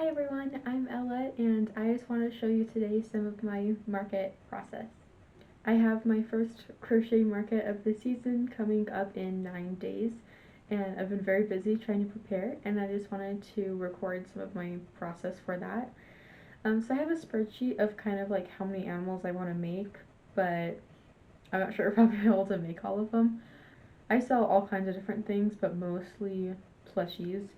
Hi everyone, I'm Ella and I just want to show you today some of my market process. I have my first crochet market of the season coming up in 9 days and I've been very busy trying to prepare and I just wanted to record some of my process for that. So I have a spreadsheet of kind of like how many animals I want to make, but I'm not sure if I'll be able to make all of them. I sell all kinds of different things, but mostly plushies.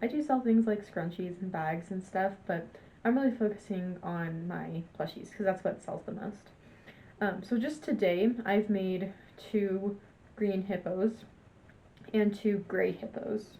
I do sell things like scrunchies and bags and stuff, but I'm really focusing on my plushies because that's what sells the most. So just today, I've made 2 green hippos and 2 gray hippos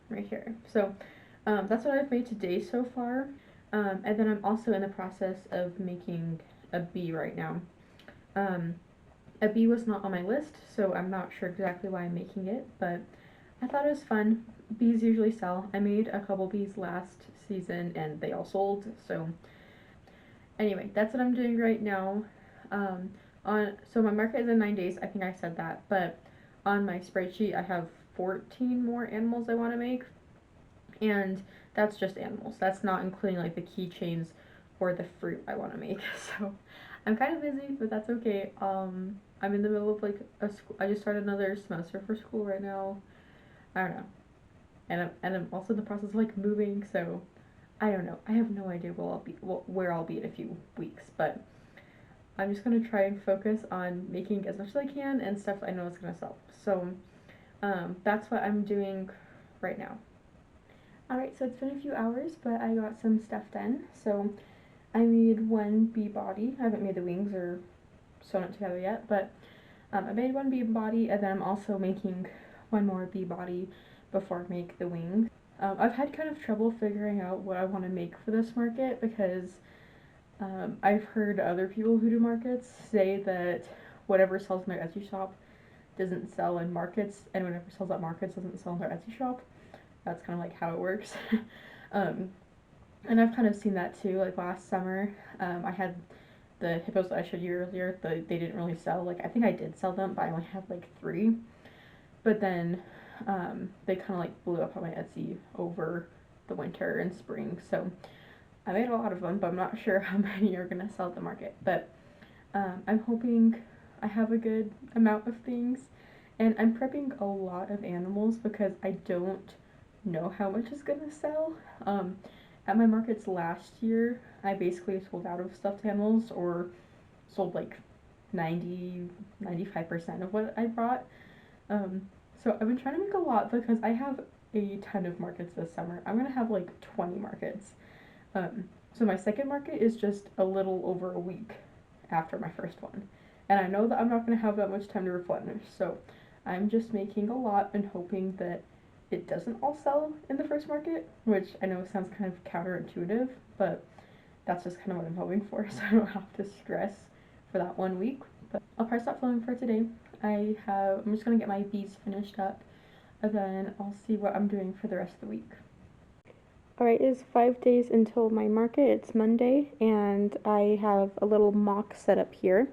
right here. So that's what I've made today so far. And then I'm also in the process of making a bee right now. A bee was not on my list, so I'm not sure exactly why I'm making it, but I thought it was fun. Bees usually sell. I made a couple bees last season and they all sold, so anyway, that's what I'm doing right now. So my market is in 9 days, I think I said that, but on my spreadsheet I have 14 more animals I want to make, and that's just animals. That's not including like the keychains or the fruit I want to make. So I'm kind of busy, but that's okay. I'm in the middle of like I just started another semester for school right now. I don't know. And I'm also in the process of like moving, so I don't know. I have no idea where I'll be in a few weeks, but I'm just gonna try and focus on making as much as I can and stuff I know is gonna sell. So that's what I'm doing right now. Alright, so it's been a few hours, but I got some stuff done. So I made 1 bee body. I haven't made the wings or sewn it together yet, but I made 1 bee body, and then I'm also making 1 more bee body before I make the wings. I've had kind of trouble figuring out what I want to make for this market because I've heard other people who do markets say that whatever sells in their Etsy shop doesn't sell in markets, and whatever sells at markets doesn't sell in their Etsy shop. That's kind of like how it works. um, and I've kind of seen that too. Like last summer, I had the hippos that I showed you earlier. They didn't really sell. Like I think I did sell them, but I only had like 3. But then they kind of like blew up on my Etsy over the winter and spring. So I made a lot of them, but I'm not sure how many are gonna sell at the market. But I'm hoping I have a good amount of things, and I'm prepping a lot of animals because I don't know how much is gonna sell. At my markets last year, I basically sold out of stuffed animals or sold like 95% of what I brought. So I've been trying to make a lot because I have a ton of markets this summer. I'm gonna have like 20 markets. So my second market is just a little over a week after my first one. And I know that I'm not gonna have that much time to replenish, so I'm just making a lot and hoping that it doesn't all sell in the first market, which I know sounds kind of counterintuitive, but that's just kind of what I'm hoping for, so I don't have to stress for that 1 week. But I'll probably stop filming for today. I'm just gonna get my bees finished up, and then I'll see what I'm doing for the rest of the week. Alright, it's 5 days until my market. It's Monday, and I have a little mock set up here.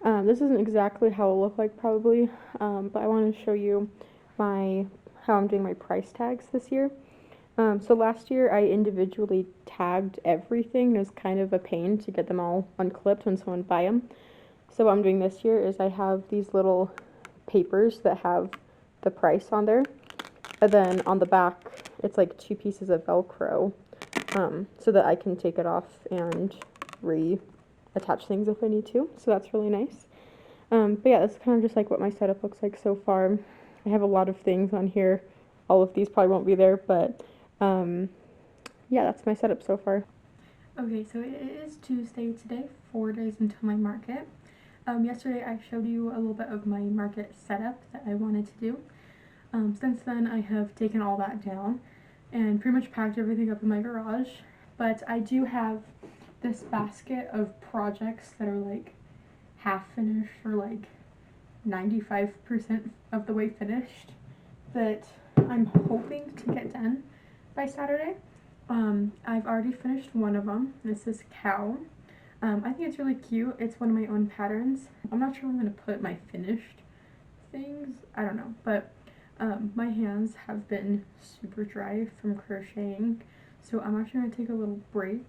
This isn't exactly how it'll look like probably, but I want to show you how I'm doing my price tags this year. So last year I individually tagged everything. It was kind of a pain to get them all unclipped when someone buy them. So what I'm doing this year is I have these little papers that have the price on there, and then on the back it's like 2 pieces of Velcro, so that I can take it off and reattach things if I need to. So that's really nice. But yeah, that's kind of just like what my setup looks like so far. I have a lot of things on here. All of these probably won't be there, but yeah, that's my setup so far. Okay, so it is Tuesday today, 4 days until my market. Yesterday I showed you a little bit of my market setup that I wanted to do. Since then I have taken all that down and pretty much packed everything up in my garage, but I do have this basket of projects that are like half finished or like 95% of the way finished that I'm hoping to get done by Saturday. I've already finished one of them. This is Cow. I think it's really cute. It's one of my own patterns. I'm not sure where I'm going to put my finished things. I don't know. But My hands have been super dry from crocheting, so I'm actually going to take a little break.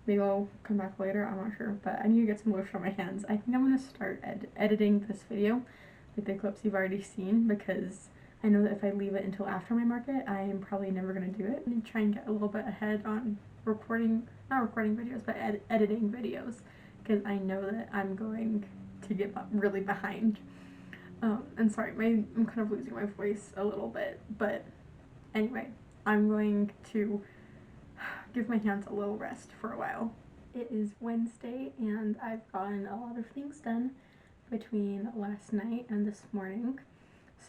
Maybe I'll come back later, I'm not sure, but I need to get some lotion on my hands. I think I'm going to start editing this video, like the clips you've already seen, because I know that if I leave it until after my market, I am probably never going to do it. And try and get a little bit ahead on not recording videos, but editing videos, because I know that I'm going to get really behind. And sorry, I'm kind of losing my voice a little bit, but anyway, I'm going to give my hands a little rest for a while. It is Wednesday, and I've gotten a lot of things done between last night and this morning.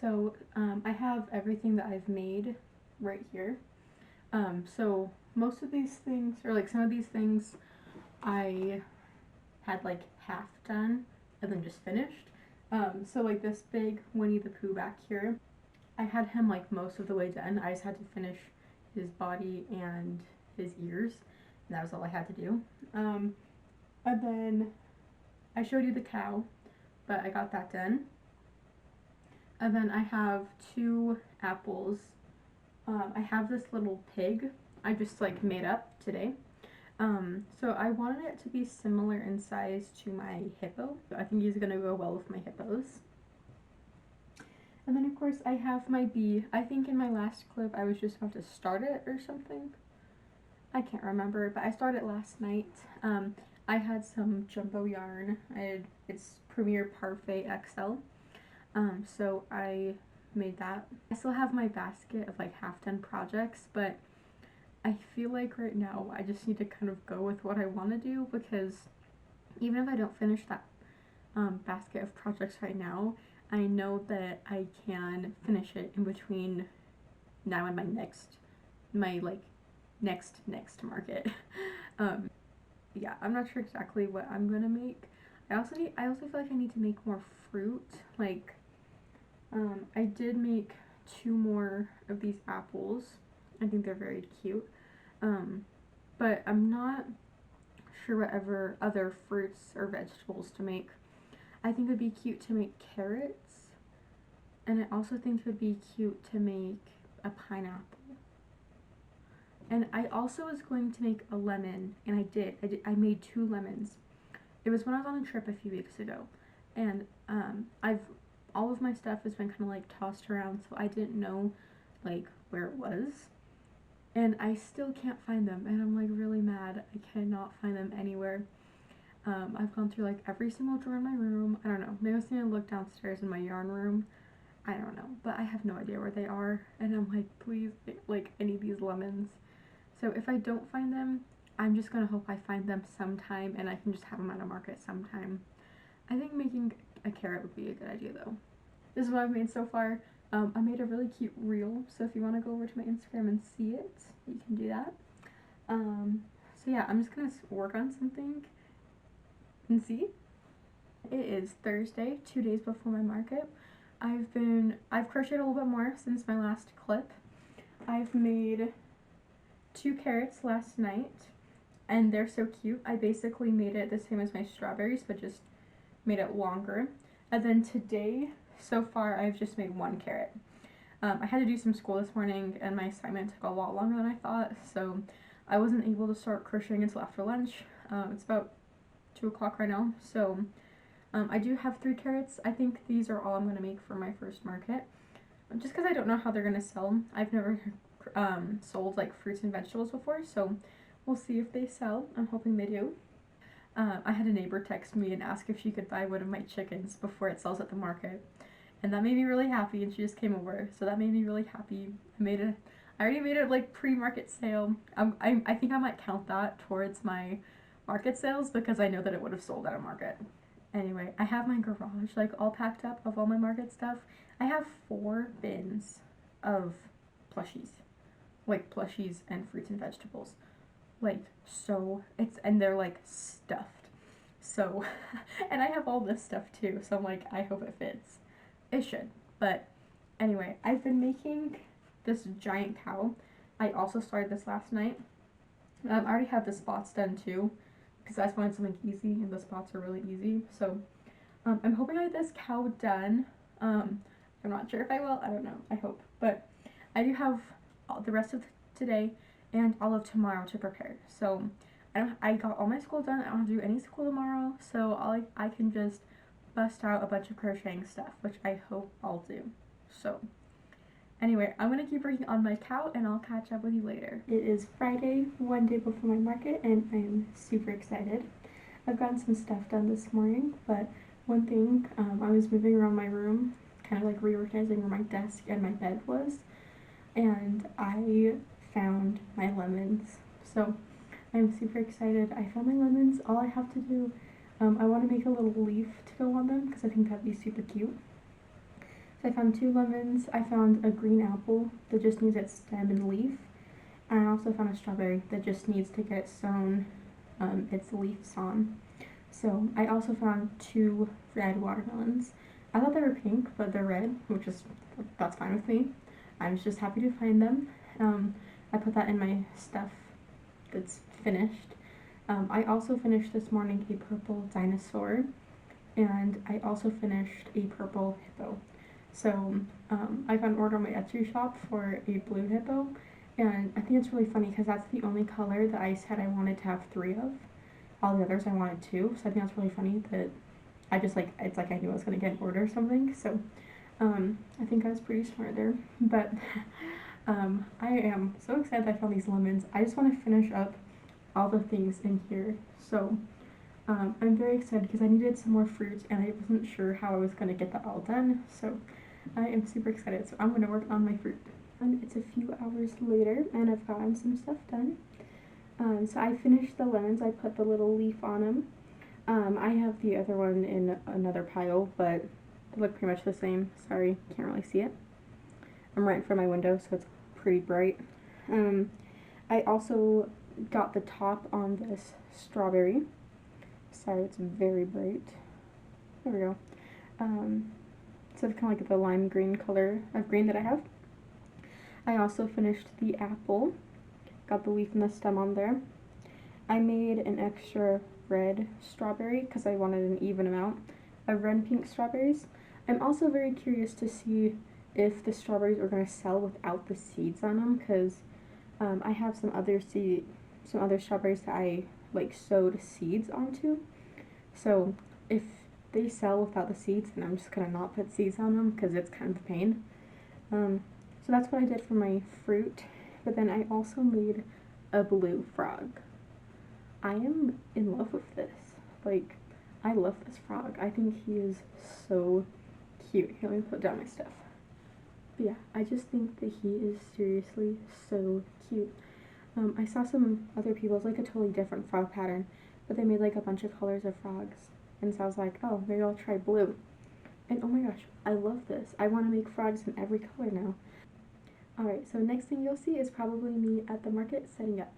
So I have everything that I've made right here. So most of these things, or like some of these things, I had like half done and then just finished. So like this big Winnie the Pooh back here, I had him like most of the way done. I just had to finish his body and his ears, and that was all I had to do. And then I showed you the cow, but I got that done. And then I have 2 apples. I have this little pig I just like made up today. So I wanted it to be similar in size to my hippo. I think he's gonna go well with my hippos. And then of course I have my bee. I think in my last clip I was just about to start it or something. I can't remember, but I started last night. I had some jumbo yarn. It's Premier Parfait XL. So I made that. I still have my basket of like half done projects, but I feel like right now I just need to kind of go with what I want to do, because even if I don't finish that basket of projects right now, I know that I can finish it in between now and my next market. Yeah, I'm not sure exactly what I'm gonna make. I also feel like I need to make more fruit. Like, I did make 2 more of these apples. I think they're very cute. But I'm not sure whatever other fruits or vegetables to make. I think it would be cute to make carrots, and I also think it would be cute to make a pineapple. And I also was going to make a lemon, and I did. I made 2 lemons. It was when I was on a trip a few weeks ago, and all of my stuff has been kind of like tossed around, so I didn't know like where it was, and I still can't find them, and I'm like really mad. I cannot find them anywhere. I've gone through like every single drawer in my room. I don't know. Maybe I was gonna look downstairs in my yarn room. I don't know, but I have no idea where they are, and I'm like, please, like I need these lemons. So if I don't find them, I'm just gonna hope I find them sometime, and I can just have them at a market sometime. I think making a carrot would be a good idea though. This is what I've made so far. I made a really cute reel, so if you want to go over to my Instagram and see it, you can do that. So yeah, I'm just gonna work on something and see. It is Thursday, 2 days before my market. I've crocheted a little bit more since my last clip. I've made 2 carrots last night, and they're so cute. I basically made it the same as my strawberries, but just made it longer. And then today, so far, I've just made 1 carrot. I had to do some school this morning, and my assignment took a lot longer than I thought, so I wasn't able to start crocheting until after lunch. It's about 2 o'clock right now, so I do have 3 carrots. I think these are all I'm going to make for my first market, just because I don't know how they're going to sell. I've never sold like fruits and vegetables before, so we'll see if they sell. I'm hoping they do. I had a neighbor text me and ask if she could buy one of my chickens before it sells at the market, and that made me really happy, and she just came over, so that made me really happy. I already made it like pre-market sale. I think I might count that towards my market sales, because I know that it would have sold at a market. Anyway, I have my garage like all packed up of all my market stuff. I have 4 bins of plushies, like plushies and fruits and vegetables. Like, so and they're like stuffed. So, and I have all this stuff too, so I'm like, I hope it fits. It should. But anyway, I've been making this giant cow. I also started this last night. I already have the spots done too, because I just wanted something easy, and the spots are really easy. So I'm hoping I get this cow done. I'm not sure if I will. I don't know. I hope. But I do have the rest of today and all of tomorrow to prepare. So I got all my school done. I don't have to do any school tomorrow. So I can just bust out a bunch of crocheting stuff, which I hope I'll do. So anyway, I'm going to keep working on my cow and I'll catch up with you later. It is Friday, one day before my market, and I am super excited. I've gotten some stuff done this morning, but one thing, I was moving around my room, kind of like reorganizing where my desk and my bed was, and I found my lemons. So I'm super excited. I found my lemons. All I have to do, I want to make a little leaf to go on them because I think that'd be super cute. So I found 2 lemons. I found a green apple that just needs its stem and leaf. And I also found a strawberry that just needs to get sown, its leaves on. So I also found 2 red watermelons. I thought they were pink, but they're red, that's fine with me. I was just happy to find them. I put that in my stuff that's finished. I also finished this morning a purple dinosaur, and I also finished a purple hippo. So I got an order on my Etsy shop for a blue hippo, and I think it's really funny because that's the only color that I said I wanted to have 3 of. All the others I wanted 2, so I think that's really funny that I just it's like I knew I was going to get an order or something. So I think I was pretty smart there. But I am so excited that I found these lemons. I just want to finish up all the things in here. So I'm very excited because I needed some more fruit and I wasn't sure how I was going to get that all done. So I am super excited. So I'm going to work on my fruit. And it's a few hours later and I've gotten some stuff done. So I finished the lemons. I put the little leaf on them. I have the other one in another pile, but they look pretty much the same. Sorry, can't really see it. I'm right in front of my window, so it's pretty bright. I also got the top on this strawberry. Sorry, it's very bright. There we go. So it's kind of like the lime green color of green that I have. I also finished the apple. Got the leaf and the stem on there. I made an extra red strawberry because I wanted an even amount of red and pink strawberries. I'm also very curious to see if the strawberries are going to sell without the seeds on them, because I have some other strawberries that I sewed seeds onto. So if they sell without the seeds, then I'm just going to not put seeds on them because it's kind of a pain. So that's what I did for my fruit. But then I also made a blue frog. I am in love with this. I love this frog. I think he is so cute. Here, let me put down my stuff. But yeah, I just think that he is seriously so cute. I saw some other people's a totally different frog pattern, but they made a bunch of colors of frogs. And so I was like, oh, maybe I'll try blue. And oh my gosh, I love this. I want to make frogs in every color now. Alright, so next thing you'll see is probably me at the market setting up.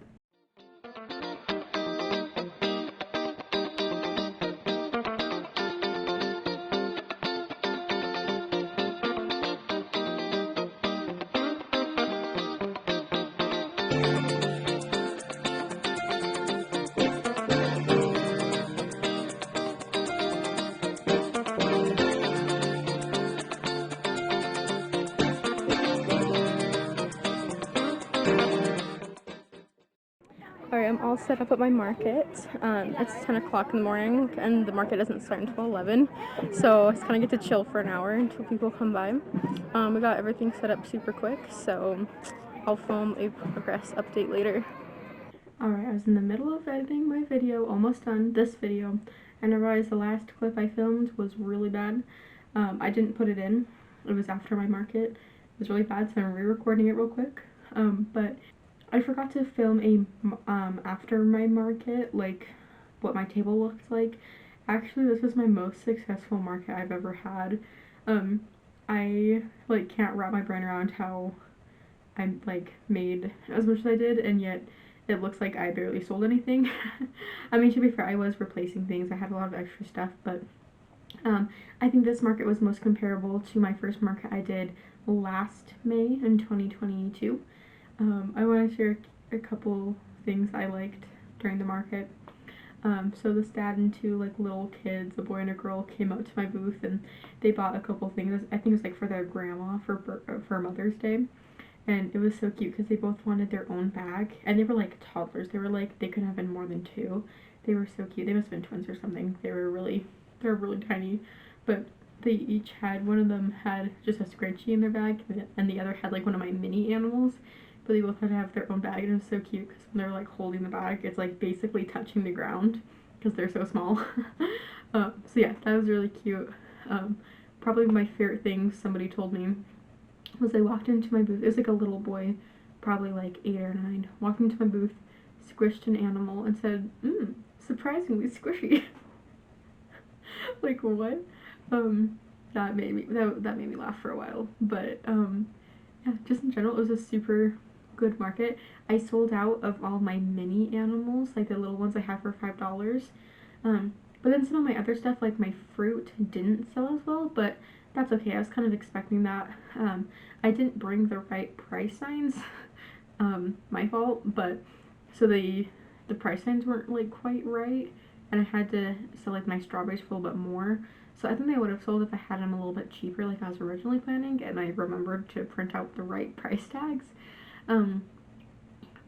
Alright, I'm all set up at my market. It's 10 o'clock in the morning and the market doesn't start until 11, so I just kind of get to chill for an hour until people come by. We got everything set up super quick, so I'll film a progress update later. Alright, I was in the middle of editing my video, almost done, this video, and I realized the last clip I filmed was really bad. I didn't put it in. It was after my market. It was really bad, so I'm re-recording it real quick. But I forgot to film a after my market, what my table looked like. Actually, this was my most successful market I've ever had. I can't wrap my brain around how I made as much as I did, and yet it looks like I barely sold anything. I mean, to be fair, I was replacing things. I had a lot of extra stuff, but I think this market was most comparable to my first market I did last May in 2022. I want to share a couple things I liked during the market. So this dad and two like little kids, a boy and a girl, came out to my booth and they bought a couple things. I think it was like for their grandma for Mother's Day, and it was so cute because they both wanted their own bag, and they were like toddlers. They were like they couldn't have been more than two. They were so cute. They must have been twins or something. They were really tiny, but they each had, one of them had just a scrunchie in their bag, and the other had like one of my mini animals. But they both had to have their own bag, and it was so cute because when they're like holding the bag, it's like basically touching the ground because they're so small. So yeah, that was really cute. Probably my favorite thing somebody told me was I walked into my booth. It was like a little boy, probably like 8 or 9, walked into my booth, squished an animal, and said, surprisingly squishy. Like what? That made me laugh for a while. But yeah, just in general, it was a super good market. I sold out of all my mini animals, like the little ones I have for $5. But then some of my other stuff, like my fruit, didn't sell as well, but that's okay. I was kind of expecting that. I didn't bring the right price signs. My fault, but so the price signs weren't like quite right, and I had to sell like my strawberries for a little bit more. So I think they would have sold if I had them a little bit cheaper like I was originally planning, and I remembered to print out the right price tags.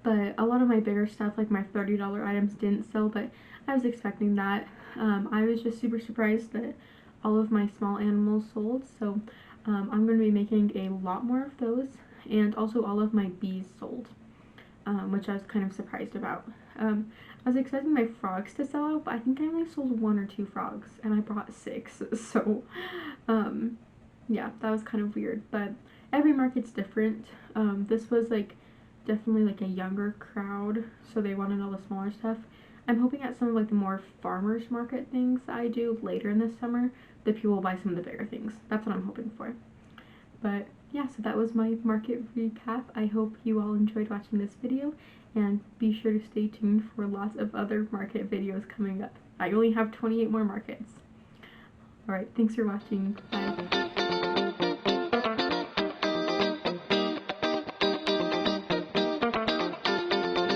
But a lot of my bigger stuff, like my $30 items, didn't sell, but I was expecting that. I was just super surprised that all of my small animals sold, so I'm going to be making a lot more of those, and also all of my bees sold, which I was kind of surprised about. I was expecting my frogs to sell out, but I think I only sold 1 or 2 frogs, and I brought 6, so yeah, that was kind of weird, but every market's different. This was like definitely like a younger crowd, so they wanted all the smaller stuff. I'm hoping at some of like the more farmers market things I do later in the summer that people will buy some of the bigger things. That's what I'm hoping for. But yeah, so that was my market recap. I hope you all enjoyed watching this video, and be sure to stay tuned for lots of other market videos coming up. I only have 28 more markets. Alright, thanks for watching. Bye.